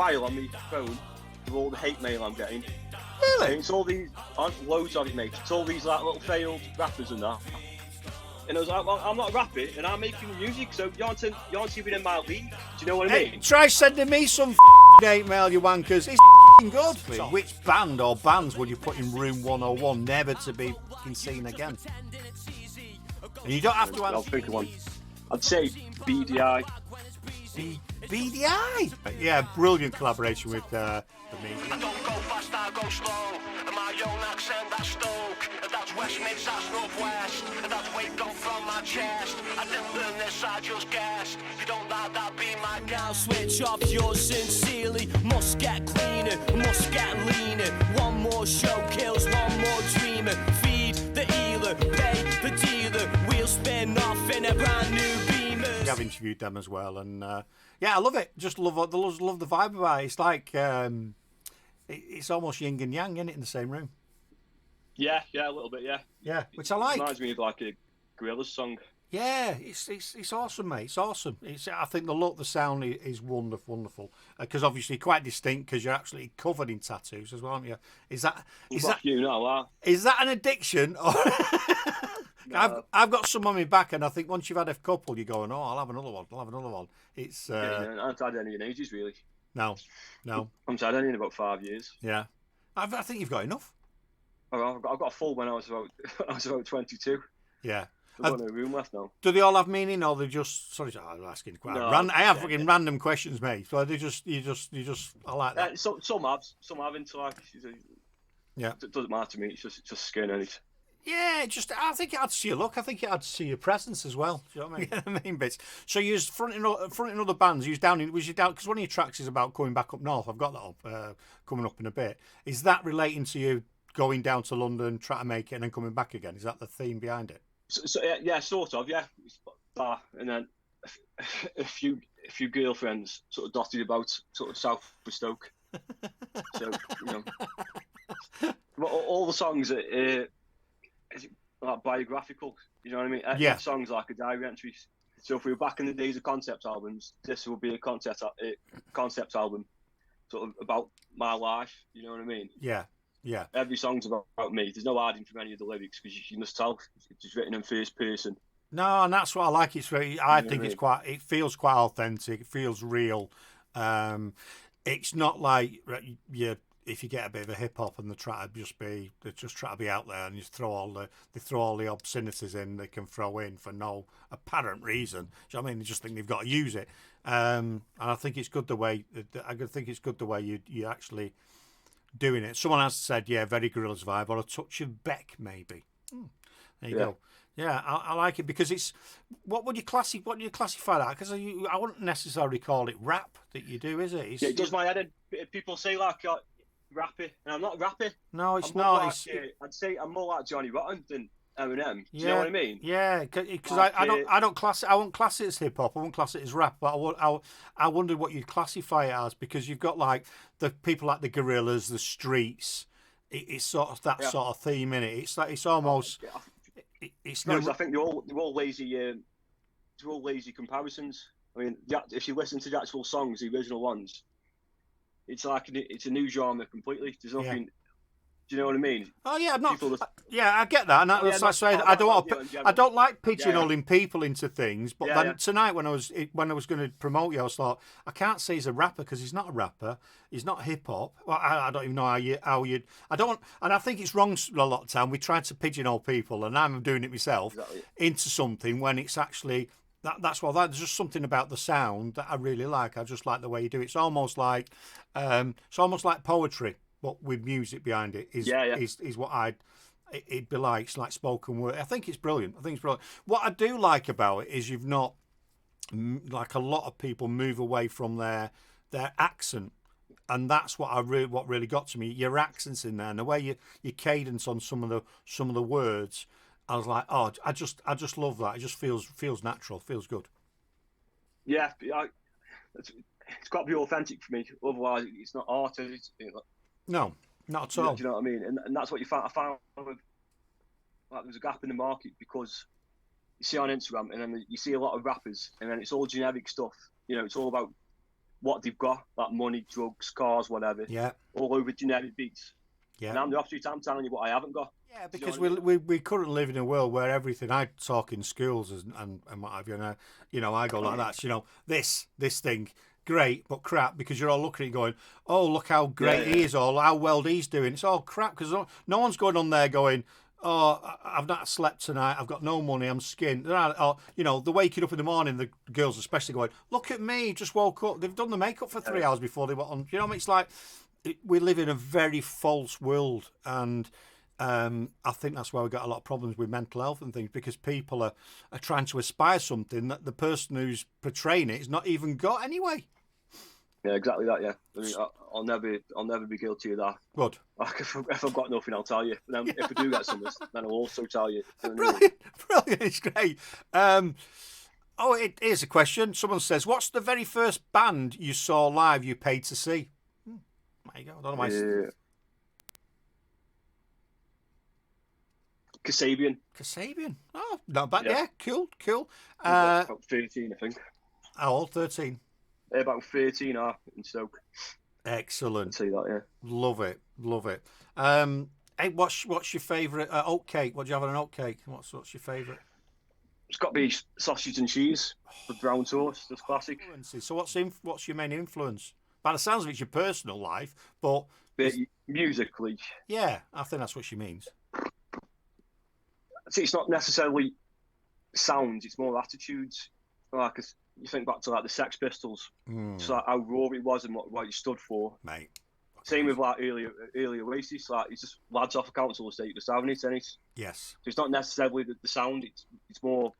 file on my phone with all the hate mail I'm getting. Really? And it's all these, loads of it, mate. It's all these like little failed rappers and that. And I was like, well, I'm not a rapper, and I'm making music, so you aren't even in my league. Do you know what I mean? Hey, try sending me some hate mail, you wankers. It's good. So, which band or bands would you put in room 101, never to be seen again? And you don't have to answer. I'll think of one. I'd say BDI. BDI? Yeah, brilliant collaboration with the Media. I don't go fast, I go slow. And my own accent, that's Stoke. And that's West Mids, that's Northwest. And that's weight up from my chest. I didn't learn this, I just guessed. You don't like that, be my guest. Now switch off yours sincerely. Must get cleaner, must get leaner. One more show kills, one more dreamer. Feed the healer, pay the dealer. We'll spin off in a brand new Beamer. I've interviewed them as well, and yeah, I love it. Just love the vibe about it. It's like it's almost yin and yang, isn't it, in the same room? Yeah, a little bit, yeah. Yeah, which I like. It reminds me of like a Gorillaz song. Yeah, it's awesome, mate. It's awesome. I think the look, the sound is wonderful. Because obviously quite distinct, because you're absolutely covered in tattoos as well, aren't you? Is that an addiction? Or No. I've got some on my back, and I think once you've had a couple, you're going, oh, I'll have another one. It's I haven't had any in ages, really. No. I haven't had any in about 5 years. Yeah, I think you've got enough. I've got a full when I was about 22. Yeah. I've got no room left now. Do they all have meaning, or they just? Sorry, I'm asking quite. No, I have fucking random questions, mate. So they just, you just. I like that. Some have into like. Yeah. It doesn't matter to me. It's just skin and it. Yeah, I think it adds to your look. I think it adds to your presence as well. Do you know what I mean? Bits. So you was fronting other bands. Was you down? Because one of your tracks is about coming back up north. I've got that up, coming up in a bit. Is that relating to you going down to London, trying to make it, and then coming back again? Is that the theme behind it? So yeah, sort of, yeah. And then a few girlfriends sort of dotted about sort of south of Stoke. So all the songs are like biographical. You know what I mean? Yeah. Each song's like a diary entry. So if we were back in the days of concept albums, this would be a concept album, sort of about my life. You know what I mean? Yeah. Yeah. Every song's about me. There's no adding from any of the lyrics because you must tell it's just written in first person. No, and that's what I like. It's very. I think it's quite. It feels quite authentic. It feels real. It's not like if you get a bit of a hip hop and they try to be out there and you throw all the obscenities in they can throw in for no apparent reason. Do you know what I mean? They just think they've got to use it. And I think it's good the way. You actually doing it. Someone has said, yeah, very Gorillaz vibe, or a touch of Beck maybe. There you go. Yeah, I like it because it's. What would you classify that? Because I wouldn't necessarily call it rap that you do, is it? It does my head in. People say like rappy, and I'm not rappy. No, it's not. Like, I'd say I'm more like Johnny Rotten than Eminem. Do you know what I mean? Yeah, because I won't class it as hip hop. I won't class it as rap. But I wondered what you'd classify it as, because you've got like the people like the Gorillaz, the Streets. It's sort of that sort of theme in it. It's like it's almost. It's no. I think they're all lazy. They're all lazy comparisons. I mean, if you listen to the actual songs, the original ones, it's like it's a new genre completely. There's nothing. Yeah. Do you know what I mean? Oh yeah, I get that, and that's like saying I don't like pigeonholing people into things. But then tonight, when I was going to promote you, I was thought I can't say he's a rapper because he's not a rapper. He's not hip hop. Well, I don't even know how you. I don't, and I think it's wrong a lot of time. We try to pigeonhole people, and I'm doing it myself into something when it's actually. That's why there's just something about the sound that I really like. I just like the way you do it. It's almost like poetry, but with music behind it is what it'd be like. It's like spoken word. I think it's brilliant. What I do like about it is you've not, like a lot of people move away from their accent, and that's what really got to me. Your accents in there and the way your cadence on some of the words. I was like, oh, I just love that. It just feels natural, feels good. Yeah, it's got to be authentic for me. Otherwise, it's not art. No, not at all. Do you know what I mean? And that's what I found with, like, there's a gap in the market, because you see on Instagram and then you see a lot of rappers and then it's all generic stuff. You know, it's all about what they've got, like money, drugs, cars, whatever. Yeah. All over generic beats. Yeah. And I'm the opposite. I'm telling you what I haven't got. Yeah, because we currently live in a world where everything I talk in schools and what have you, and I go like that. This thing, great, but crap, because you're all looking at it going, oh, look how great he is, or how well he's doing. It's all crap, because no one's going on there going, oh, I've not slept tonight, I've got no money, I'm skinned. Or, they're waking up in the morning, the girls especially going, look at me, just woke up. They've done the makeup for 3 hours before they went on. It's like, we live in a very false world, and I think that's why we've got a lot of problems with mental health and things, because people are trying to aspire something that the person who's portraying it has not even got anyway. Yeah, exactly that. Yeah, I mean, I'll never be guilty of that. Good. Like if I've got nothing, I'll tell you. And then if I do get something, then I'll also tell you. Brilliant. It's great. Here's a question. Someone says, "What's the very first band you saw live you paid to see?" There you go. I don't know why. Kasabian. Oh, not bad. Yeah, cool. About 13, I think. How old? 13. About 13 in Stoke. Excellent. I'd say that, yeah. Love it. Hey, what's your favourite oat cake? What do you have on an oat cake? What's your favourite? It's got to be sausage and cheese with brown toast. That's classic. So what's your main influence? By the sounds of it, it's your personal life, but musically. Yeah, I think that's what she means. See, it's not necessarily sounds; it's more attitudes. Like you think back to like the Sex Pistols, so like how raw it was and what it stood for. Mate. Same with like early Oasis. Like it's just lads off a council estate just having it, and it's yes. So it's not necessarily the sound; it's more.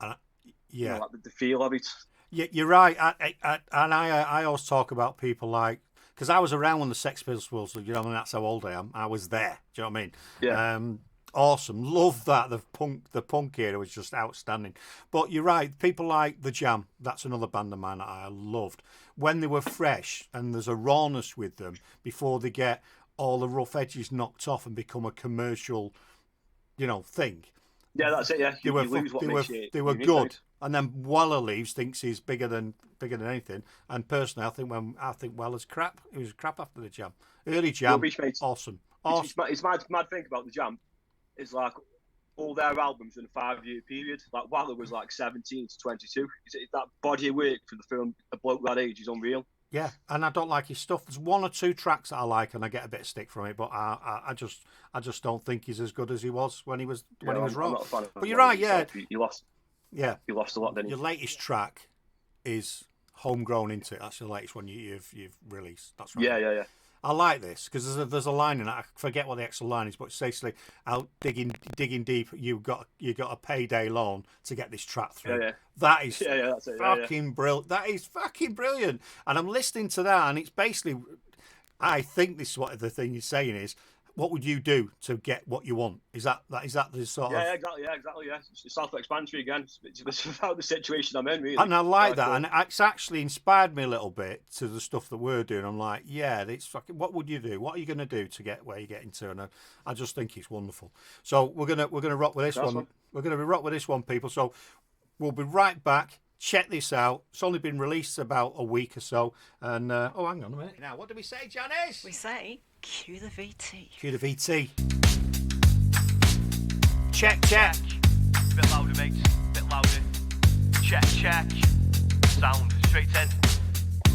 Like the feel of it. Yeah, you're right. I always talk about people like, because I was around when the Sex Pistols, that's how old I am. I was there. Do you know what I mean? Yeah. Awesome. Love that. The punk era was just outstanding. But you're right. People like The Jam. That's another band of mine that I loved. When they were fresh and there's a rawness with them before they get all the rough edges knocked off and become a commercial, thing. Yeah, that's it. Yeah, they were good. And then Weller leaves, thinks he's bigger than anything. And personally, I think Weller's crap. He was crap after The Jam. Early Jam, awesome. It's mad thing about The Jam is like all their albums in a 5-year period. Like Weller was like 17 to 22. That body of work for the film, a bloke that age, is unreal. Yeah, and I don't like his stuff. There's 1 or 2 tracks that I like, and I get a bit of stick from it. But I just don't think he's as good as he was when he was raw. I'm not a fan of but you're right. Yeah, you lost. Yeah, you lost a lot. Didn't you? Your latest track is Homegrown, isn't it? That's the latest one you've released. That's right. Yeah. I like this because there's a line in it. I forget what the actual line is, but it's basically out digging deep. You got a payday loan to get this track through. Yeah. That is that's it. fucking brilliant. That is fucking brilliant. And I'm listening to that, and it's basically, I think this is what the thing you're saying is, what would you do to get what you want? Is that the sort of... Yeah, exactly. Yeah, it's self-explanatory again. It's about the situation I'm in, really. And I like that, and it's actually inspired me a little bit to the stuff that we're doing. I'm like, yeah, it's fucking. What would you do? What are you going to do to get where you're getting to? And I just think it's wonderful. So we're gonna rock with this one. We're gonna rock with this one, people. So we'll be right back. Check this out. It's only been released about a week or so. And hang on a minute. Now, what do we say, Janice? We say, cue the VT. Cue the VT. Check. Bit louder, mate. Bit louder. Check. Sound straight in.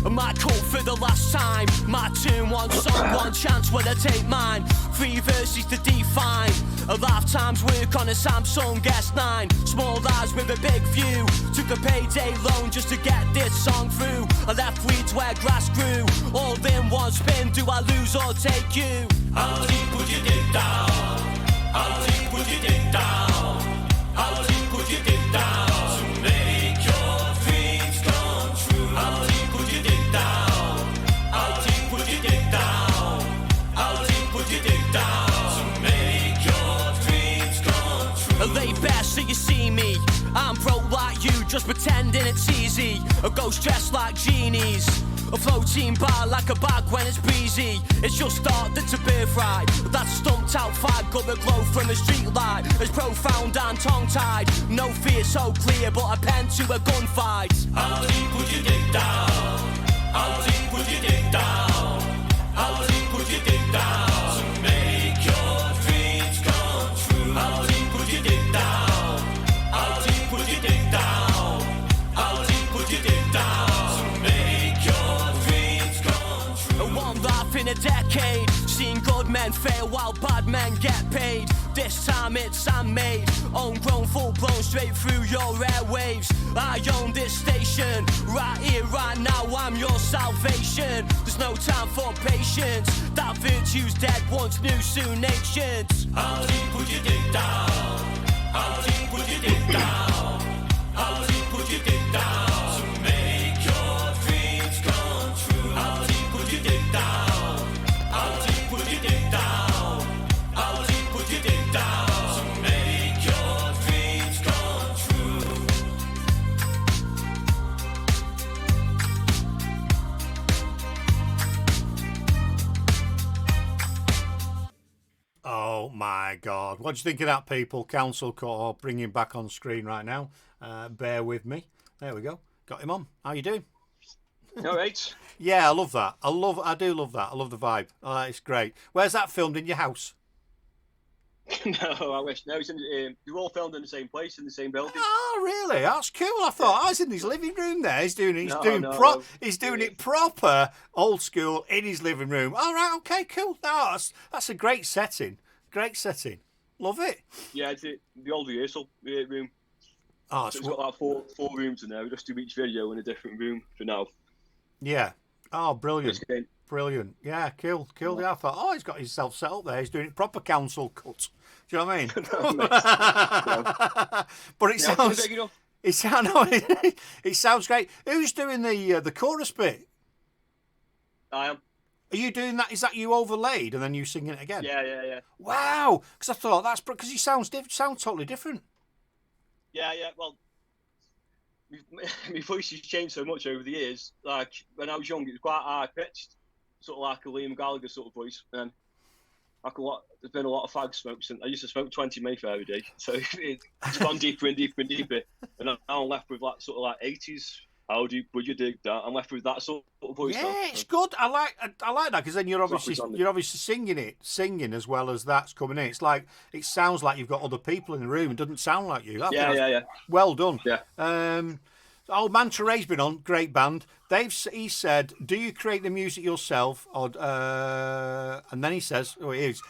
My call for the last time. My tune, one song, one chance when I take mine. 3 verses to define. A lifetime's work on a Samsung S9. Small eyes with a big view. Took a payday loan just to get this song through. I left weeds where grass grew. All in one spin, do I lose or take you? How deep would you dig down? How deep would you dig down? How deep would you dig down? To make your dreams come true. How deep would you dig down? How deep would you dig down? How deep would you dig down? To make your dreams come true. I lay bare so you see me. I'm broke like you, just pretending it's easy. A ghost dressed like genies. A floating bar like a bag when it's breezy. It's just art that's a birthright. That stumped out fight got the glow from a street light. It's profound and tongue-tied. No fear so clear, but a pen to a gunfight. How deep would you dig down? Alltid put your dick down. Alltid put your dick down. To make your dreams come true. Alltid put your dick down. Alltid put your dick down. Alltid put your dick down. To make your dreams come true. One life in a decade, seen good men fail while bad men get paid. This time it's handmade, homegrown, full-blown, straight through your airwaves. I own this station, right here, right now, I'm your salvation. There's no time for patience, that virtue's dead, once new, soon ancient. Alltid put your dick down. Alltid put your dick down. Alltid put your dick down. To make your dreams come true. Alltid put your dick down. Alltid put your dick down. Alltid put your dick down. To make your dreams come true. Oh my God. What do you think of that, people? Council Court, I'll bring him back on screen right now. Bear with me. There we go. Got him on. How you doing? All right. Yeah, I love that. I do love that. I love the vibe. It's great. Where's that filmed? In your house? No, I wish. No, it's they're all filmed in the same place, in the same building. Oh, really? That's cool. I thought I was in his living room there. He's doing it proper, old school, in his living room. All right, okay, cool. No, that's a great setting. Great setting. Love it. Yeah, it's the old rehearsal room. Oh, So it's got like four rooms in there. We just do each video in a different room for now. yeah. Oh, brilliant. Just getting- Brilliant. Yeah, cool. Yeah, I thought, he's got himself set up there. He's doing it proper council cut. Do you know what I mean? But it sounds... big enough. It sounds great. Who's doing the chorus bit? I am. Are you doing that? Is that you overlaid and then you singing it again? Yeah. Wow. Because I thought because he sounds totally different. Yeah. Well, my voice has changed so much over the years. Like when I was young, it was quite high pitched, sort of like a Liam Gallagher sort of voice. And there's been a lot of fag smokes, and I used to smoke 20 Mayfair every day, so it's gone deeper and deeper and deeper. And now I'm left with like sort of like 80s. How do you put your dig that? I'm left with that sort of voice. Yeah, now. it's good. I like that because then you're obviously singing as well as that's coming in. It's like it sounds like you've got other people in the room. It doesn't sound like you. Yeah. Well done. Yeah. Old Manta Ray's been on, great band. He said, "Do you create the music yourself?" Or and then he says,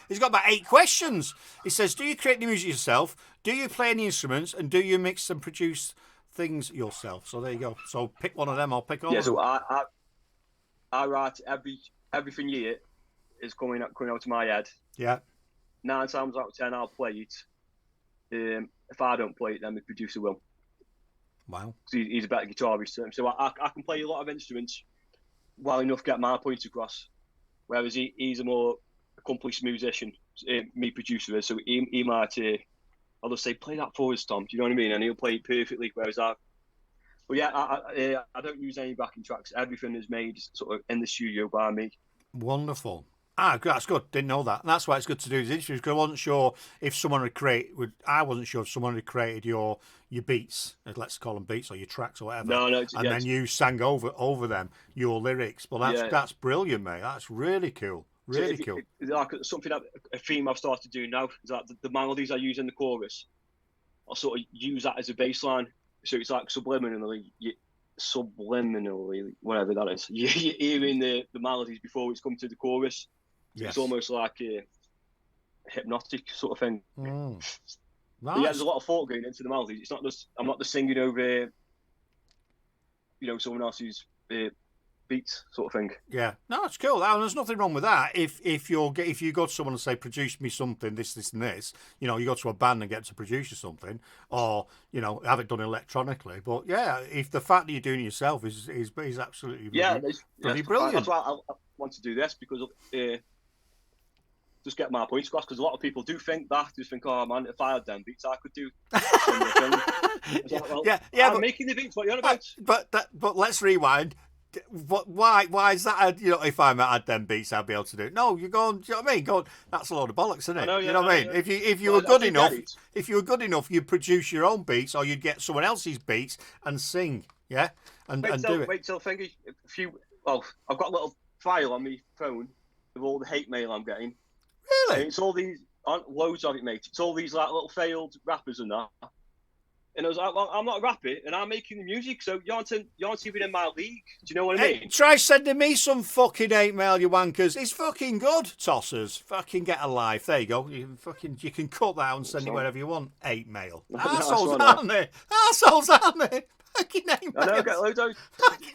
he's got about 8 questions. He says, "Do you create the music yourself? Do you play any instruments? And do you mix and produce things yourself?" So there you go. So pick one of them. I'll pick on. Yeah. So I write everything here is coming out of my head. Yeah. 9 times out of 10, I'll play it. If I don't play it, then the producer will. Wow. He's a better guitarist than him. So I can play a lot of instruments well enough to get my point across. Whereas he's a more accomplished musician, me producer is. So he might, I'll just say, play that for us, Tom. Do you know what I mean? And he'll play it perfectly. Whereas I don't use any backing tracks. Everything is made sort of in the studio by me. Wonderful. That's good. Didn't know that. And that's why it's good to do these interviews, because I wasn't sure if someone had created your beats, let's call them beats, or your tracks or whatever. No. Then you sang over them your lyrics. Well, that's brilliant, mate. That's really cool. Really cool. Like something a theme I've started doing now is that the melodies I use in the chorus, I'll sort of use that as a bass line. So it's like subliminally, whatever that is. You're hearing the melodies before it's come to the chorus. So It's almost like a hypnotic sort of thing. Nice. But yeah, there's a lot of thought going into the melodies. It's not just I'm not just singing over, someone else's beats sort of thing. Yeah, no, it's cool. There's nothing wrong with that. If you go to someone and say, produce me something, this, and this, you go to a band and get to produce you something, or have it done electronically. But yeah, if the fact that you're doing it yourself is absolutely brilliant. That's why I want to do this, because just get my points across, because a lot of people do think that. Just think, oh man, if I had them beats, I could do similar thing. I'm making the beats. What you're on about? But let's rewind. Why is that? If I had them beats, I'd be able to do it. No, you're going. Do you know what I mean? That's a load of bollocks, isn't it? You know what I mean? If you were good enough, you'd produce your own beats, or you'd get someone else's beats and sing. Yeah, and do it. Wait till Fingy. well, I've got a little file on my phone of all the hate mail I'm getting. Really? And it's all these, loads of it, mate. It's all these like little failed rappers and that. And I was like, well, I'm not a rapper, and I'm making the music, so you aren't even in my league. Do you know what I mean? Try sending me some fucking hate mail, you wankers. It's fucking good, tossers. Fucking get a life. There you go. You can cut that out and send it wherever you want. Hate mail. Arseholes, aren't they? Arseholes, aren't they? Fucking hate mail. I know, I get loads of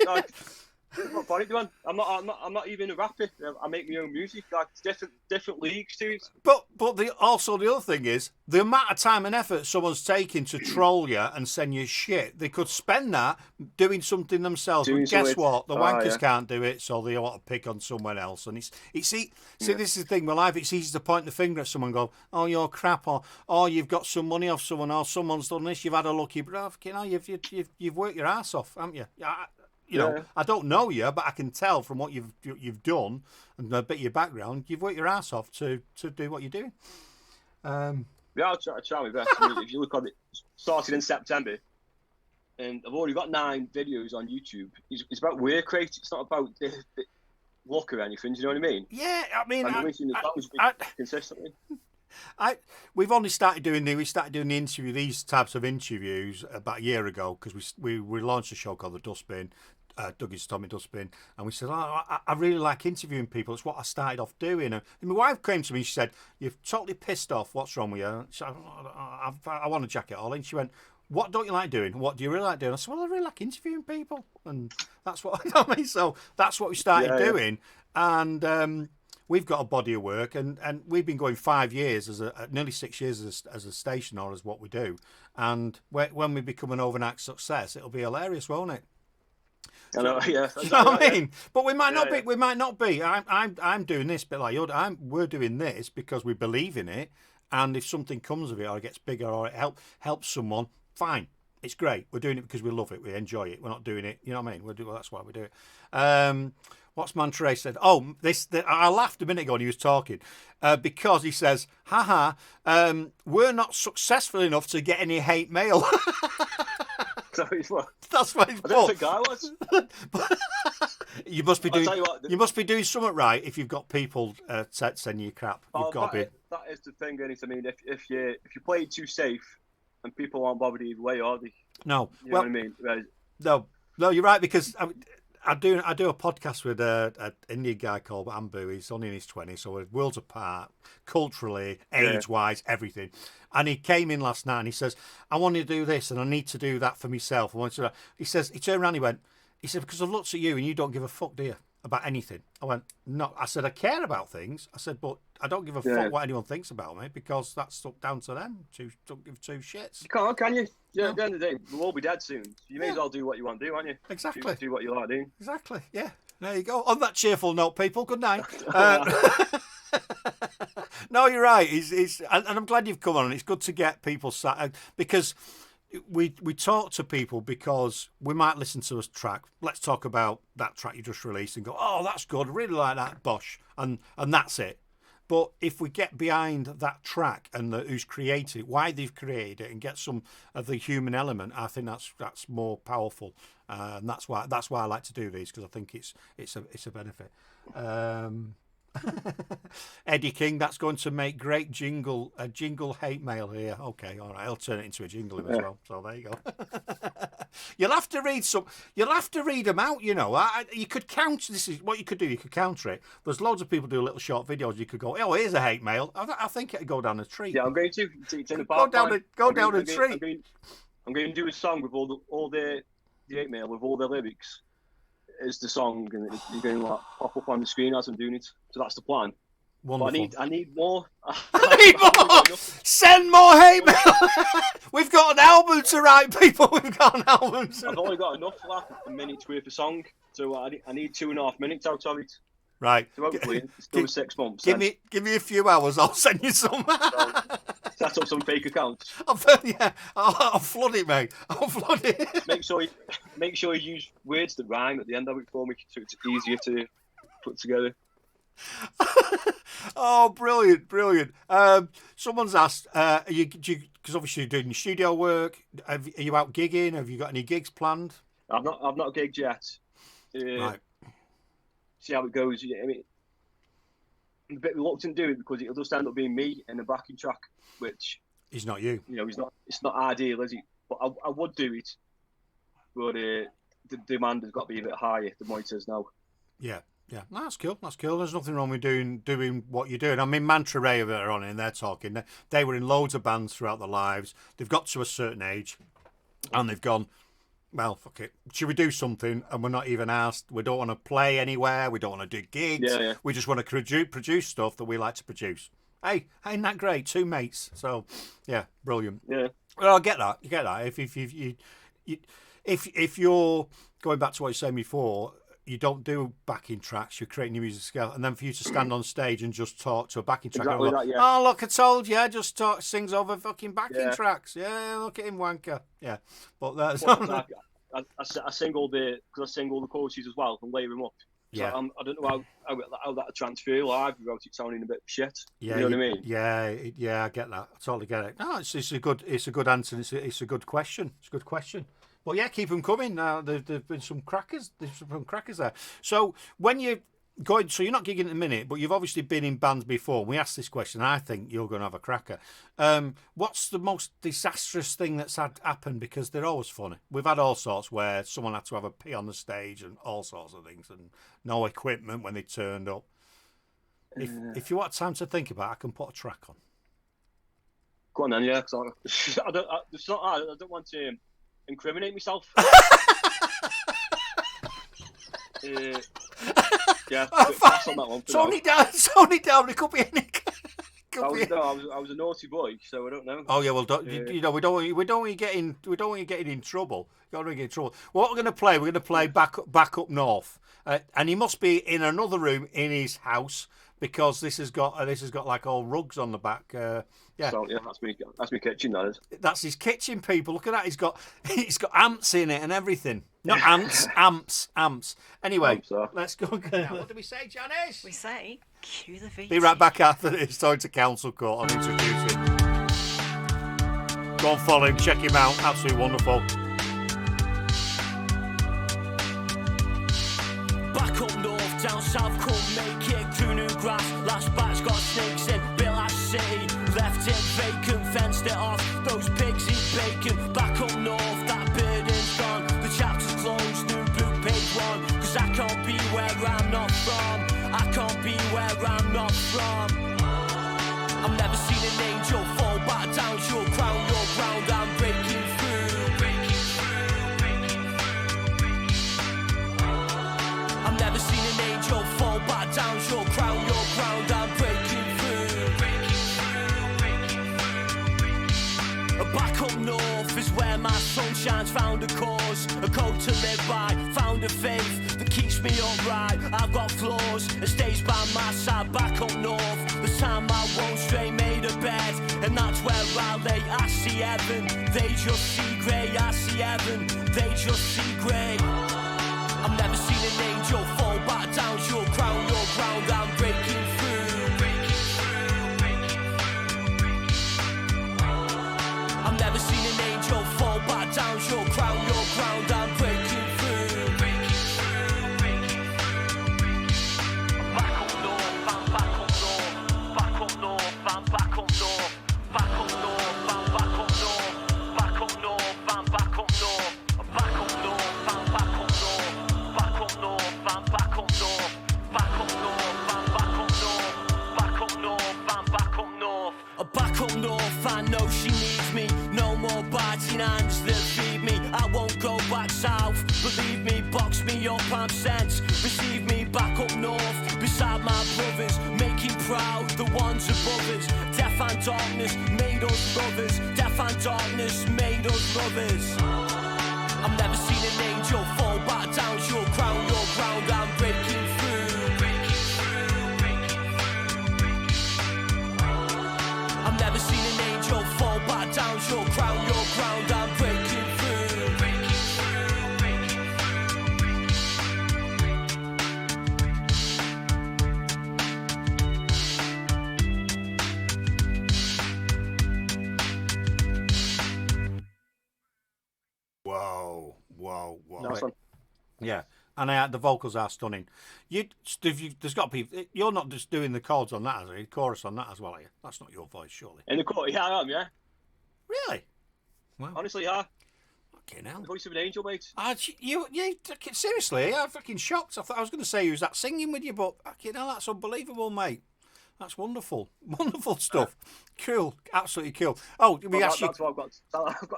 like, it's not funny, man. I'm not even a rapper. I make my own music. Like, it's different leagues to it. But also the other thing is the amount of time and effort someone's taking to troll you and send you shit. They could spend that doing something themselves. But guess what? The wankers can't do it, so they want to pick on someone else. And this is the thing with life. It's easy to point the finger at someone and go, "Oh, you're crap," or "Oh, you've got some money off someone," or "Someone's done this. You've had a lucky bro." You know, you've worked your ass off, haven't you? You know, I don't know you, but I can tell from what you've done and a bit of your background, you've worked your ass off to do what you're doing. Yeah, I'll try my best. I mean, if you look at it, started in September, and I've already got 9 videos on YouTube. It's about work rate. It's not about the luck or anything. Do you know what I mean? Yeah, I mean, consistently. We've only started doing these types of interviews about a year ago because we launched a show called The Dustbin. Douggy's Dustbin, and we said, I really like interviewing people. It's what I started off doing. And my wife came to me and she said, "You've totally pissed off. What's wrong with you?" She said, I want to jack it all in. She went, "What don't you like doing? What do you really like doing?" I said, "Well, I really like interviewing people." And that's what I mean. So that's what we started doing. And we've got a body of work, and we've been going 5 years, nearly 6 years as a station, or as what we do. And when we become an overnight success, it'll be hilarious, won't it? I know, yeah. You know what I mean? But we might not be. We might not be. I'm doing this, but like we're doing this because we believe in it. And if something comes of it, or it gets bigger, or it helps someone, fine. It's great. We're doing it because we love it. We enjoy it. We're not doing it. You know what I mean? That's why we do it. What's Monterey said? Oh, I laughed a minute ago when he was talking because he says, "Haha, we're not successful enough to get any hate mail." That's what he's I don't think I was. You must be doing something right if you've got people sending you crap. You've got to be. That is the thing, isn't it? I mean, if you play it too safe and people aren't bothered either way, are they? No. You know what I mean? Right. No, you're right, because I do a podcast with an Indian guy called Ambu. He's only in his 20s, so we're worlds apart, culturally, age-wise, everything. And he came in last night and he says, "I want to do this and I need to do that for myself." He says, he turned around, he said, "Because I've looked at you and you don't give a fuck, do you, about anything?" I went, "No." I said, "I care about things." I said, "But I don't give a fuck what anyone thinks about me, because that's down to them. Don't give 2 shits." You can't, can you? Yeah, at the end of the day, we'll all be dead soon. You may as well do what you want to do, aren't you? Exactly. Do what you like doing. Exactly, yeah. There you go. On that cheerful note, people, good night. No, you're right. And I'm glad you've come on, and it's good to get people sat, because we talk to people because we might listen to a track. Let's talk about that track you just released and go, "Oh, that's good. I really like that, bosh," and that's it. But if we get behind that track and who's created it, why they've created it, and get some of the human element, I think that's more powerful, and that's why I like to do these, because I think it's a benefit. Eddie King, that's going to make great jingle hate mail here. Okay, all right, I'll turn it into a jingle as well. So there you go. You'll have to read them out. You know, you could counter. This is what you could do. You could counter it. There's loads of people do little short videos. You could go, "Oh, here's a hate mail." I think it'd go down a tree. Yeah, I'm going to. It's in the go down a tree. I'm going to do a song with all the hate mail with all the lyrics. Is the song, and you're going to pop up on the screen as I'm doing it. So that's the plan. Wonderful. But I need more. I need more. Send more hate mail. We've got an album to write, people. We've got an album. I've only got enough left, a minute's worth of song, so I need 2.5 minutes out of it. Right. So hopefully it's still 6 months. Give me a few hours. I'll send you some. Set up some fake accounts. I'll flood it, mate. I'll flood it. Make sure you use words that rhyme at the end of it for me, so it's easier to put together. Oh, brilliant. Someone's asked, because obviously you're doing studio work, are you out gigging? Have you got any gigs planned? I've not gigged yet. Right. see how it goes. I mean, I'm a bit reluctant to do it because it'll just end up being me in the backing track, which he's not you. You know, he's not. It's not ideal, is it? But I would do it, but the demand has got to be a bit higher than what it is now. Yeah. Yeah, that's cool. That's cool. There's nothing wrong with doing what you're doing. I mean, Mantra Ray are on it and they're talking. They were in loads of bands throughout their lives. They've got to a certain age, and they've gone, well, fuck it. Should we do something? And we're not even asked. We don't want to play anywhere. We don't want to do gigs. Yeah. We just want to produce stuff that we like to produce. Hey, ain't that great? Two mates. So, yeah, brilliant. Yeah. Well, I get that. You get that. If you're going back to what you were saying before, you don't do backing tracks, you're creating your music scale, and then for you to stand on stage and just talk to a backing track. Exactly that, yeah. Oh, look, I told you, just sings over fucking backing tracks. Yeah, look at him, wanker. Yeah, but that's... I sing all the choruses as well and layer them up. So Yeah. I don't know how that transfer live without it sounding a bit shit. Yeah, you know what I mean? Yeah, I get that. I totally get it. No, it's a good answer. It's a good question. It's a good question. Well, yeah, keep them coming. Now there've been some crackers. There's some crackers there. So when you're going, so you're not gigging at the minute, but you've obviously been in bands before. We asked this question. I think you're going to have a cracker. What's the most disastrous thing that's happened? Because they're always funny. We've had all sorts where someone had to have a pee on the stage and all sorts of things, and no equipment when they turned up. If you want time to think about it, I can put a track on. Go on then, yeah. Cause I don't want to incriminate myself. Yeah, pass on that one. It's only down. It could be any. I was a naughty boy, so I don't know. Oh yeah, well, we don't want you getting in trouble. You don't want to get in trouble. What we're going to play back up north, and he must be in another room in his house because this has got like all rugs on the back. Yeah. So yeah, that's my kitchen. That is. That's his kitchen, people. Look at that. He's got amps in it and everything. Not ants, amps. Anyway, let's go. What do we say, Janice? We say, cue the VT. Be right back after this. Going to Council Court on Introducing. Go and follow him. Check him out. Absolutely wonderful. Back up north, down south, couldn't make it. Through new grass, last batch got snakes in. Built our city, left it vacant, fenced it off. Those pigs eat bacon. Back up north, that burden's gone. The chapter's closed, new blue page one. Cause I can't be where I'm not from. I can't be where I'm not from. I've never seen an angel fall back down. Your crown, your ground, I'm breaking through. I've never seen an angel fall back down. Your crown, your ground, I'm breaking through. Back up north is where my sunshine's found a cause, a code to live by, found a faith that keeps me upright. I've got flaws, it stays by my side. Back up north, the time I won't stray, made a bed, and that's where I lay. I see heaven, they just see grey. I see heaven, they just see grey. I've never seen an angel fall back down. Your crown, your ground, I'm breaking through. I've never seen an angel fall back down. Your crown, your ground, I'm breaking through. Back up north, I'm back up north. Back up north, I'm back up north. Back up north, I'm back up north. Back up north, I'm back up north. Back up north, I'm back up north. Back up north, I'm back up north. Back up north, I'm back up north. Back up north, I'm back up north. Back up north, I know she needs me. No more biting hands that feed me. I won't go back south. Believe me, box me up, I'm sent. Receive me back up north, beside my brothers, making proud the ones above us. Death and darkness made us lovers. Death and darkness made us lovers. I've never seen an angel fall back down. Your crown, your ground, I'm breaking through. I've never seen an angel fall back down. Your crown, your ground, I'm breaking through. Whoa. Nice one. Yeah. and the vocals are stunning. There's got to be. You're not just doing the chords on that, are you? Chorus on that as well, are you? That's not your voice, surely. In the chorus, yeah, I am, yeah. Really? Wow. Honestly, yeah. Fucking hell. The voice of an angel, mate. Seriously, I'm fucking shocked. I thought I was going to say who's that singing with you, but fucking hell, that's unbelievable, mate. That's wonderful, wonderful stuff. Cool, absolutely cool. Oh, That's what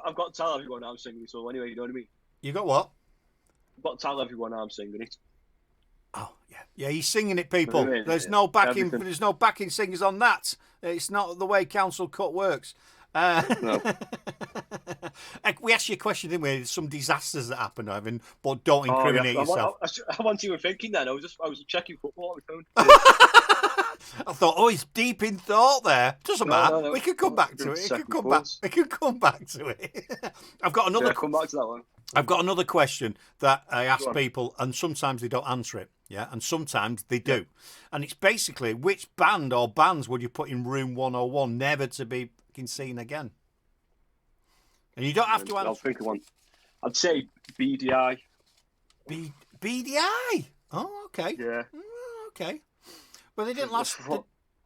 I've got to tell everyone I'm singing it. So anyway, you know what I mean. You got what? I've got to tell everyone I'm singing it. Oh yeah, he's singing it, people. You know what I mean? There's no backing. Everything. There's no backing singers on that. It's not the way council cut works. No. We asked you a question, didn't we? Some disasters that happened, Ivan, but don't incriminate yourself. I wasn't even thinking then. I was checking football on my phone. I thought, he's deep in thought there. Doesn't matter. No. We can come back to it. We can come back to it. I've got another. Yeah, come back to that one. I've got another question that I ask people, and sometimes they don't answer it. Yeah, and sometimes they do. And it's basically, which band or bands would you put in room 101, never to be seen again? And you don't have to answer. I'll think of one. I'd say BDI. BDI. Oh, okay. Yeah. Okay. Well, they didn't last.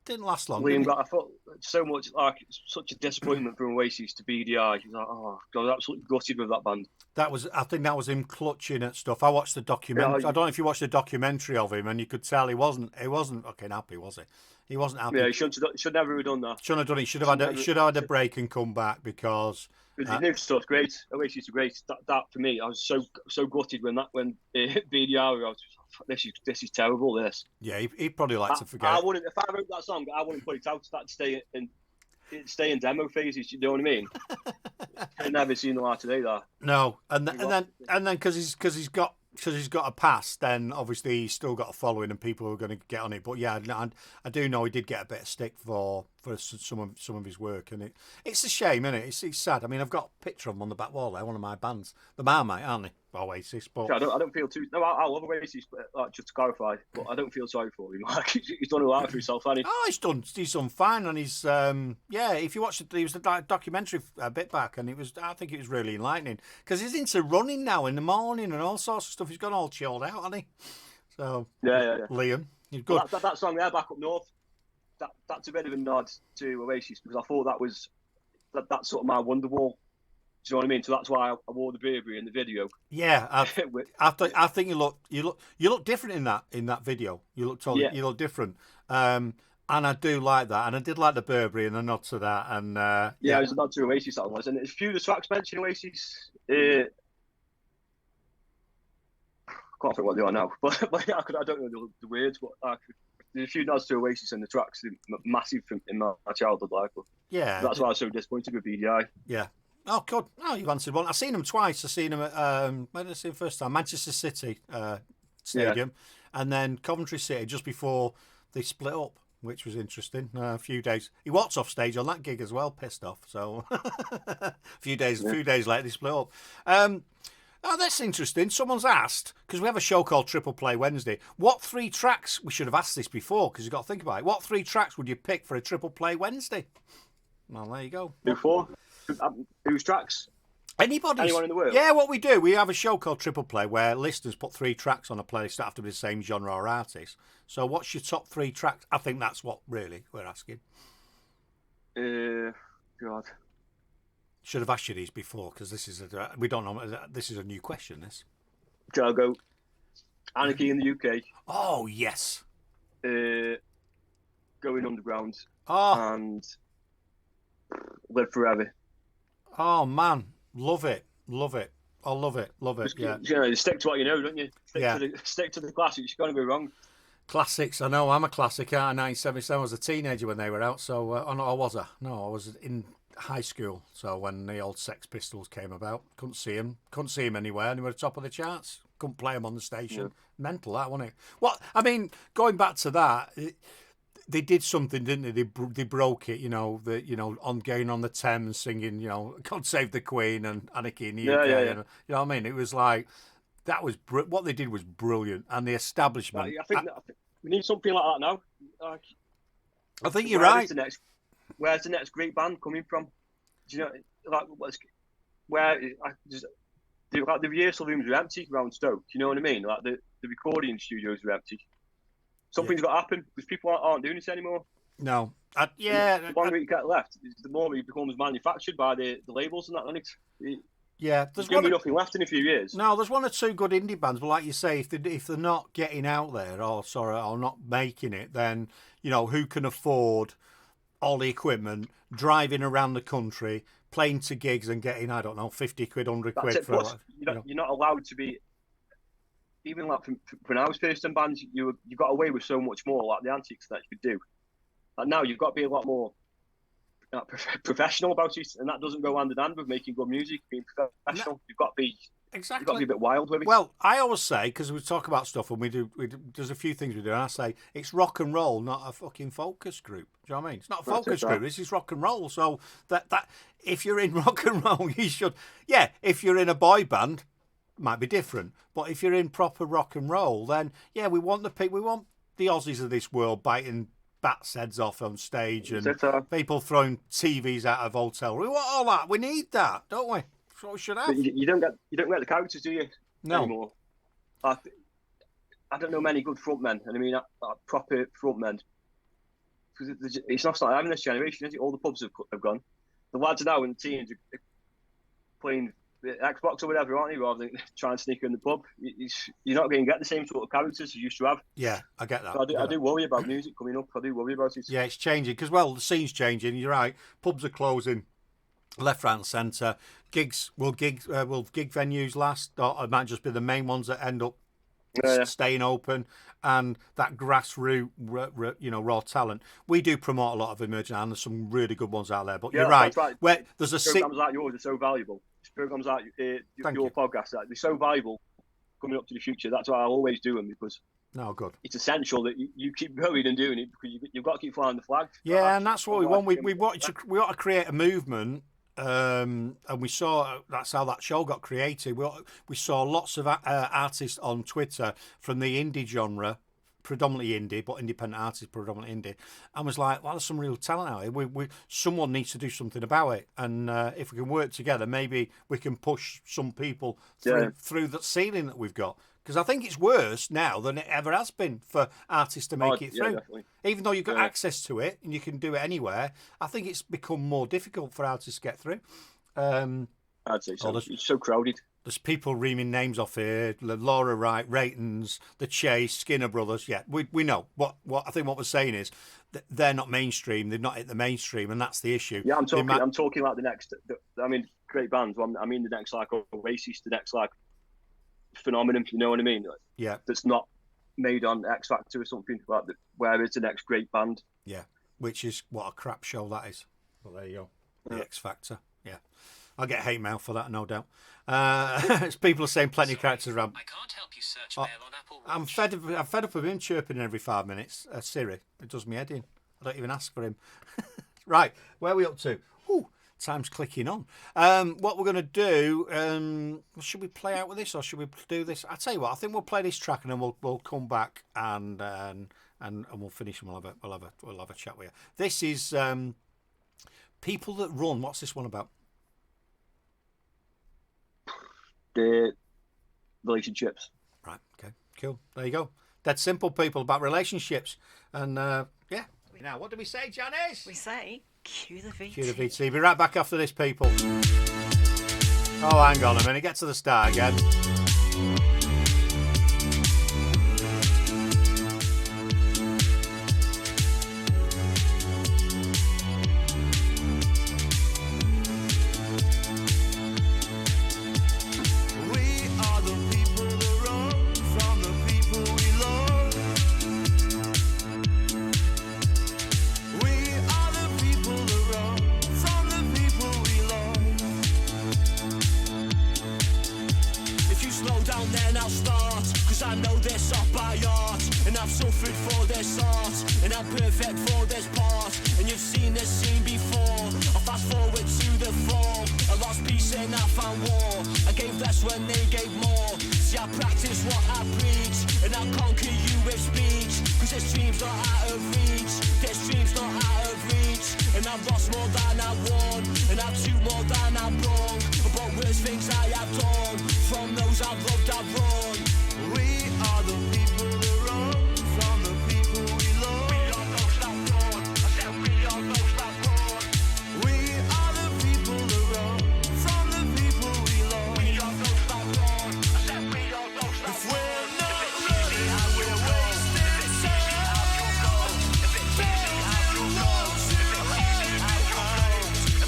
Didn't last long. Liam got, I thought so much like such a disappointment from Oasis to BDI. He's like, oh God, absolutely gutted with that band. I think that was him clutching at stuff. I watched the documentary. I don't know if you watched the documentary of him, and you could tell he wasn't fucking happy, was he? He wasn't happy. Yeah, he should never have done that. Shouldn't have done it. Should have had a break and come back because. The new stuff's great. Oasis are great. That for me, I was so gutted when BDI. I was, this is terrible. This. Yeah, he'd probably like to forget. I wouldn't. If I wrote that song, I wouldn't put it out. That stay in demo phases. You know what I mean? I've never seen the light today. That. No, and then because he's got a pass, then obviously he's still got a following and people are going to get on it. But yeah, I do know he did get a bit of stick for some of his work, and it's a shame, isn't it? It's sad. I mean, I've got a picture of him on the back wall there, one of my bands, the Marmite, aren't they? Oasis, but I don't feel too. No, I love Oasis, but just to clarify, but I don't feel sorry for him. Like he's done a lot for himself, hasn't he? Oh, he's done fine, and he's If you watch it, he was the documentary a bit back, and I think it was really enlightening because he's into running now in the morning and all sorts of stuff. He's gone all chilled out, hasn't he? So yeah. Liam, you're good. Well, that song there, Back Up North, that's a bit of a nod to Oasis because I thought that was that's sort of my Wonderwall. Do you know what I mean? So that's why I wore the Burberry in the video. Yeah, I think you look different in that video. You look different, and I do like that. And I did like the Burberry and a nod to that. And it was a nod to Oasis that was. And a few of the tracks mention Oasis. I can't think what they are now, but I don't know the words. But there's a few nods to Oasis in the tracks. Massive in my childhood life. But yeah, that's why I was so disappointed with BDI. Yeah. Oh, God. Oh, you've answered one. I've seen them twice. I've seen them at, where did I see them first time? Manchester City Stadium. Yeah. And then Coventry City just before they split up, which was interesting. A few days. He walked off stage on that gig as well, pissed off. So a few days later, they split up. Oh, that's interesting. Someone's asked, because we have a show called Triple Play Wednesday, what 3 tracks, we should have asked this before, because you've got to think about it, what 3 tracks would you pick for a Triple Play Wednesday? Well, there you go. Before? Whose tracks? Anyone in the world? Yeah, what we do, we have a show called Triple Play where listeners put 3 tracks on a playlist that have to be the same genre or artist. So what's your top 3 tracks? I think that's what really we're asking. God. Should have asked you these before because this is we don't know. This is a new question. This. Jago. Anarchy in the UK. Oh yes. Going Underground. Oh. And Live Forever. Oh man, love it. I love it. Yeah. You stick to what you know, don't you? Stick to the classics. You're going to go wrong. Classics. I know. I'm a classic. 1977. I was a teenager when they were out. So, I was in high school. So when the old Sex Pistols came about, couldn't see them anywhere. And they were at the top of the charts. Couldn't play them on the station. Yeah. Mental, that, wasn't it? Well, I mean, going back to that. They did something, didn't they? They broke it, on going on the Thames singing, God Save the Queen and Anarchy in the UK. Yeah. You know what I mean? It was like, that was, what they did was brilliant. And the establishment. I think we need something like that now. I think you're right. Where's the next great band coming from? Do you know, like the rehearsal rooms were empty around Stoke. You know what I mean? Like the recording studios were empty. Something's got to happen because people aren't doing this anymore. No. The longer it gets left, the more it becomes manufactured by the labels and that. And there's going to be nothing left in a few years. No, there's one or two good indie bands, but like you say, if they're not getting out there or not making it, then who can afford all the equipment, driving around the country, playing to gigs and getting, I don't know, 50 quid, 100 quid for Plus, you're not allowed to be, even like when I was first in bands, you got away with so much more, like the antics that you could do. Like now you've got to be a lot more professional about it, and that doesn't go hand in hand with making good music, being professional. You've got to be exactly. You've got to be a bit wild with it. Well, I always say, because we talk about stuff and we do, there's a few things we do, and I say it's rock and roll, not a fucking focus group. Do you know what I mean? It's not a focus group. This is rock and roll. So that if you're in rock and roll, you should. Yeah, if you're in a boy band, it might be different. But if you're in proper rock and roll, then yeah, we want the Aussies of this world biting bats' heads off on stage and people throwing TVs out of hotel. We want all that. We need that, don't we? That's what we should have. You don't get the characters, do you? No. Anymore. I don't know many good frontmen, and I mean proper frontmen. Because it's not like having this generation, is it? All the pubs have gone. The lads are now in the teens are playing the Xbox or whatever, aren't they? Rather than trying to sneak in the pub, you're not going to get the same sort of characters as you used to have. Yeah, I get that. So I do worry about music coming up. I do worry about it. Yeah, it's changing because the scene's changing. You're right. Pubs are closing, left, right, and centre. Will gig venues last, or it might just be the main ones that end up staying open, and that grassroots, raw talent. We do promote a lot of emerging, and there's some really good ones out there. But you're right. Where there's programs like yours are so valuable. Programs like your podcast, they're so valuable coming up to the future. That's why I always do them, because good. It's essential that you keep going and doing it, because you've got to keep flying the flag. Yeah, and that's what we want. We want to create a movement. And we saw that's how that show got created. We saw lots of artists on Twitter from the indie genre, predominantly indie, but independent artists predominantly indie, and was like, well, there's some real talent out here. Someone needs to do something about it, and if we can work together, maybe we can push some people through the ceiling that we've got. Because I think it's worse now than it ever has been for artists to make it through. Definitely. Even though you've got access to it and you can do it anywhere, I think it's become more difficult for artists to get through. I'd say so. It's so crowded. There's people reaming names off here: Laura Wright, Ratons, The Chase, Skinner Brothers. Yeah, we know. What I think what we're saying is that they're not mainstream. They've not hit the mainstream, and that's the issue. Yeah, I'm talking like the next. I mean, great bands. I mean, the next like Oasis, the next like phenomenon. You know what I mean? Yeah. That's not made on X Factor or something like that. Where is the next great band? Yeah, which is what a crap show that is. Well, there you go. The X Factor. Yeah. I'll get hate mail for that, no doubt. People are saying plenty of characters around. I can't help you search mail on Apple Watch. I'm fed up of him chirping every 5 minutes. Siri, it does me head in. I don't even ask for him. Right, where are we up to? Ooh, time's clicking on. What we're going to do? Should we play out with this, or should we do this? I tell you what, I think we'll play this track and then we'll come back and we'll finish and we'll have a chat with you. This is People That Run. What's this one about? The relationships. Right, okay, cool. There you go. Dead simple, people, about relationships. And yeah. Now, what do we say, Janice? We say, cue the VT. Cue the VT. Be right back after this, people. Oh, hang on a minute. Get to the start again. I know this off by heart, and I've suffered for this art, and I'm perfect for this part, and you've seen this scene before. I'll fast forward to the fall. I lost peace and I found war. I gave less when they gave more. See, I practice what I preach, and I'll conquer you with speech. Cause this dream's not out of reach. This dream's not out of reach. And I've lost more than I've won, and I've took more than I've wrong. But worse things I have done. those I loved I've run. We are the people that run from the people we love. We are those that run. I said we are those that run. We are the people that run from the people we love. We are those that run. I said we are those that run. If we're not running, we're wasting time. If it's easy, how you go. If it's easy, how you go. If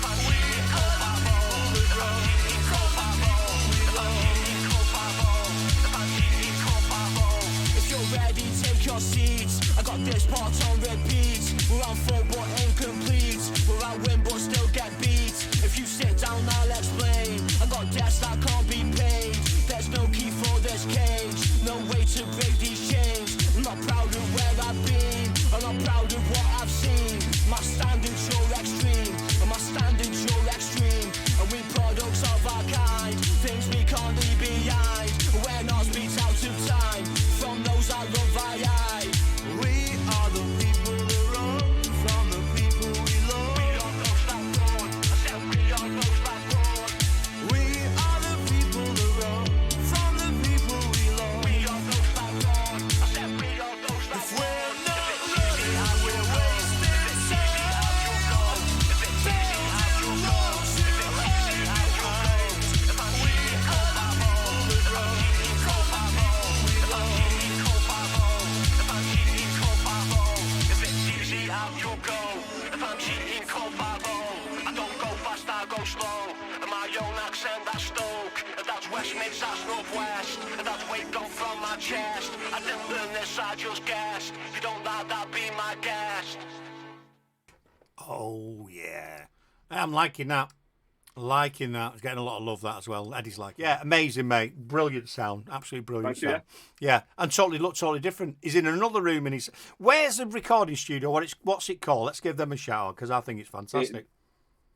I'm cheating, cold by bone. If I'm cheating, cold by bone. If I'm cheating, cold by bone. If I'm cheating, cold by bone. If you're ready, take your seats. I got this part on repeat. We're on full but incomplete. We're at win but still get beat. If you sit down, I'll explain. I got debts that can't be paid. There's no key for this cage. No way to break these chains. I'm not proud of where I've been. I'm not proud of what I've seen. My standards, you're extreme. And my standards, you're extreme. And we products of our kind. Things we can't leave behind. We're not beats out of time. From those I love, I. We are the people that run from the people we love. We are those that run. I said we are those that run. We are the people that run from the people we love. We are those that run. I said we are those that run. If we're not running, we're wasting time. If it's easy, how you go. If it's easy, how you go. If I'm cheating, cold by bone. If I'm cheating, cold by bone. If I'm cheating, cold by bone. If I'm cheating, cold by bone. If it's easy, how you go. If I'm cheating, cold by bone. I don't go fast, I go slow. And my own accent, that's Stoke. And that's West Mids, that's Northwest. And that's weight gone from my chest. I didn't learn this, I just guessed. If you don't like that, be my guest. Oh, yeah. I'm liking that. Liking that. It's getting a lot of love, that as well. Eddie's like, yeah, amazing, mate. Brilliant sound. Absolutely brilliant Thank you, sound. Yeah, and totally different. He's in another room and he's... Where's the recording studio? What's it called? Let's give them a shout out because I think it's fantastic.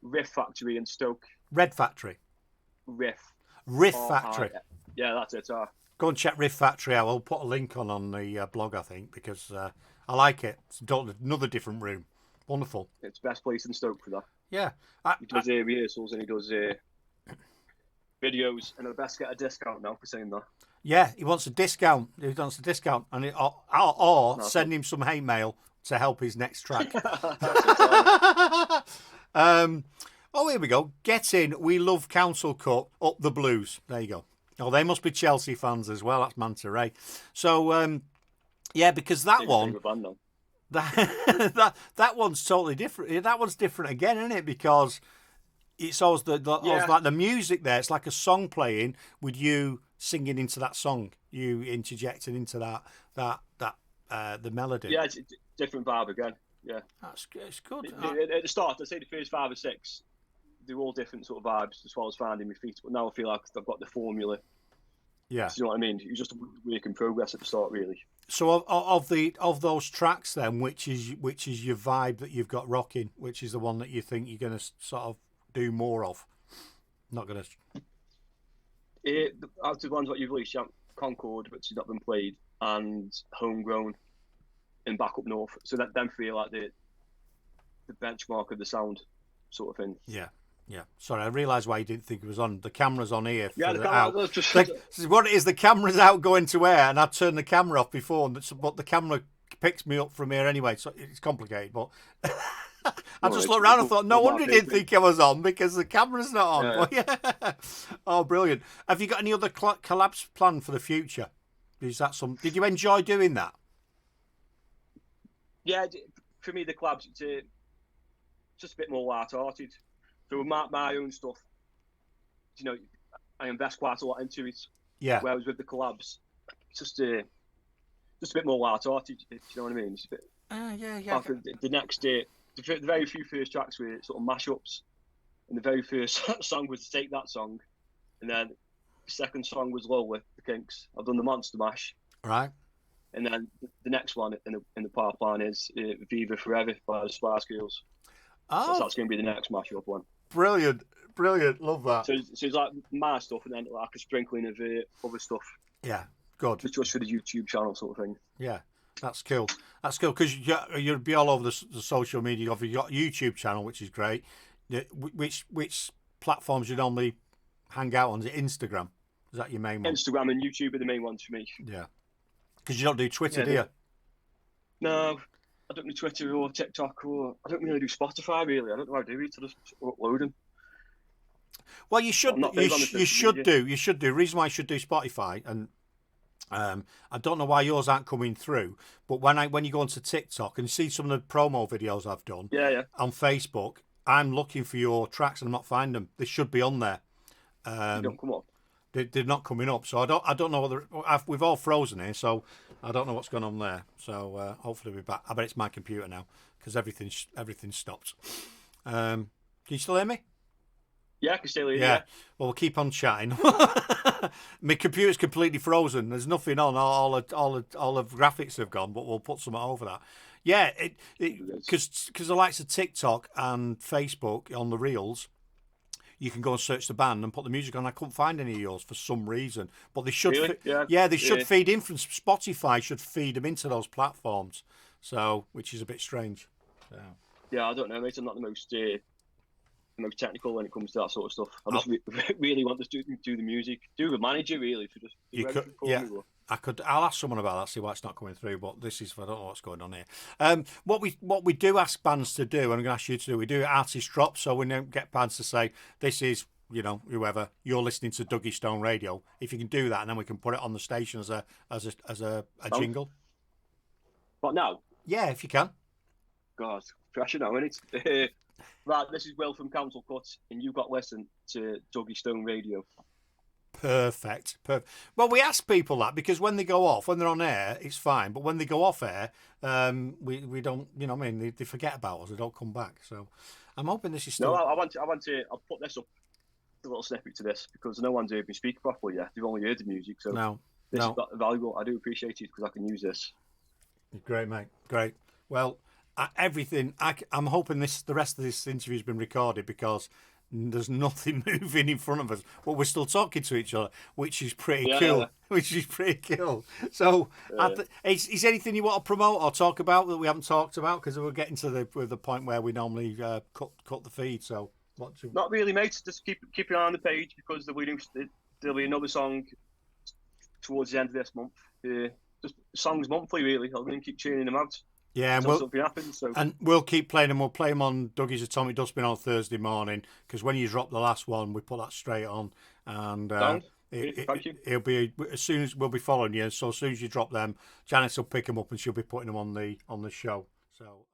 Riff Factory in Stoke. Red Factory. Riff. Factory. Yeah, that's it. Go and check Riff Factory out. I'll put a link on the blog, I think, because I like it. It's another different room. Wonderful. It's the best place in Stoke for that. Yeah. He does rehearsals and he does videos, and the best get a discount now for saying that. Yeah, he wants a discount. He wants a discount, and or send him some hate mail to help his next track. Oh, here we go. Get in. We love Council Cup. Up the Blues. There you go. Oh, they must be Chelsea fans as well. That's Manta Ray. So, yeah, because that one. That one's totally different. That one's different again, isn't it? Because it's always like the music there. It's like a song playing with you singing into that song. You interjecting into the melody. Yeah, it's a different vibe again. Yeah, it's good. At the start, I'd say the first 5 or 6, they're all different sort of vibes as far as finding my feet. But now I feel like I've got the formula. Yeah, so you know what I mean. You're just a work in progress at the start, really. So of those tracks, then, which is your vibe that you've got rocking? Which is the one that you think you're going to sort of do more of? Not going to. Out of the ones that you've released, Concord, which has not been played, and Homegrown, and Back Up North. So that them feel like the benchmark of the sound, sort of thing. Yeah. Yeah, sorry, I realised why you didn't think it was on. The camera's on here. Yeah, the camera. Just... what it is, the camera's out going to air, and I turned the camera off before, but the camera picks me up from here anyway, so it's complicated. But I just looked around and thought, no wonder you didn't think I was on because the camera's not on. Yeah. Oh, brilliant! Have you got any other collabs planned for the future? Is that some? Did you enjoy doing that? Yeah, for me, the collabs, it's just a bit more light-hearted. So with my own stuff, you know, I invest quite a lot into it. Yeah. Whereas with the collabs, it's just a bit more light-hearted. You know what I mean? It's a bit. Yeah. Like the next day, the very few first tracks were sort of mashups, and the very first song was to Take That song, and then the second song was Lola, the Kinks. I've done the Monster Mash. Right. And then the next one in the pipeline is Viva Forever by the Spice Girls. Oh. So that's going to be the next mashup one. Brilliant, love that. So it's like my stuff and then like a sprinkling of other stuff. Yeah, good. It's just for the YouTube channel sort of thing. Yeah, that's cool. That's cool because you'll be all over the social media. You've got a YouTube channel, which is great. Which platforms you normally hang out on? Is it Instagram? Is that your main one? Instagram and YouTube are the main ones for me. Yeah. Because you don't do Twitter, do you? No, I don't do Twitter or TikTok, or I don't really do Spotify, really. I don't know how to do it, to just upload them. Well, you should. You should do. You should do. The reason why you should do Spotify, and I don't know why yours aren't coming through, but when you go onto TikTok and see some of the promo videos I've done on Facebook, I'm looking for your tracks and I'm not finding them. They should be on there. They don't come up. They're not coming up, so I don't know whether we've all frozen here, so I don't know what's going on there. So hopefully we'll be back. I bet it's my computer now because everything stopped. Can you still hear me? Yeah, I can still hear you. Yeah. Well, we'll keep on chatting. My computer's completely frozen. There's nothing on. All the graphics have gone, but we'll put something over that. Yeah, because the likes of TikTok and Facebook on the Reels, you can go and search the band and put the music on. I couldn't find any of yours for some reason, but they should. Really? They should feed in from Spotify. Should feed them into those platforms. So, which is a bit strange. So. Yeah, I don't know, mate. I'm not the most technical when it comes to that sort of stuff. I just really want to do the music. Do the manager really for just. You could, yeah. I'll ask someone about that. See why it's not coming through. But this is I don't know what's going on here. What we do ask bands to do, and I'm going to ask you to do. We do artist drops, so we don't get bands to say this is whoever you're listening to Dougie Stone Radio. If you can do that, and then we can put it on the station as a jingle. What now? Yeah, if you can. God, pressure now, isn't it? Right, this is Will from Council Cut, and you got listened to Dougie Stone Radio. Perfect. Well, we ask people that because when they go off, when they're on air, it's fine. But when they go off air, we don't, they forget about us. They don't come back. So I'm hoping this is still. No, I want to. I'll put this up, a little snippet to this, because no one's heard me speak properly yet. They've only heard the music. So this is valuable. I do appreciate it because I can use this. Great, mate. Great. Well. I'm hoping the rest of this interview has been recorded because there's nothing moving in front of us, but we're still talking to each other, which is pretty cool. Which is pretty cool. So, is anything you want to promote or talk about that we haven't talked about? Because we're getting to the point where we normally cut the feed. So, not really, mate. Just keep your eye on the page because there'll be another song towards the end of this month. Just songs monthly, really. I'm going to keep churning them out. Yeah, and we'll keep playing them. We'll play them on Dougie's Atomic Dustbin on Thursday morning because when you drop the last one, we put that straight on, and thank you. It'll be as soon as we'll be following you. So as soon as you drop them, Janice will pick them up and she'll be putting them on the show. So.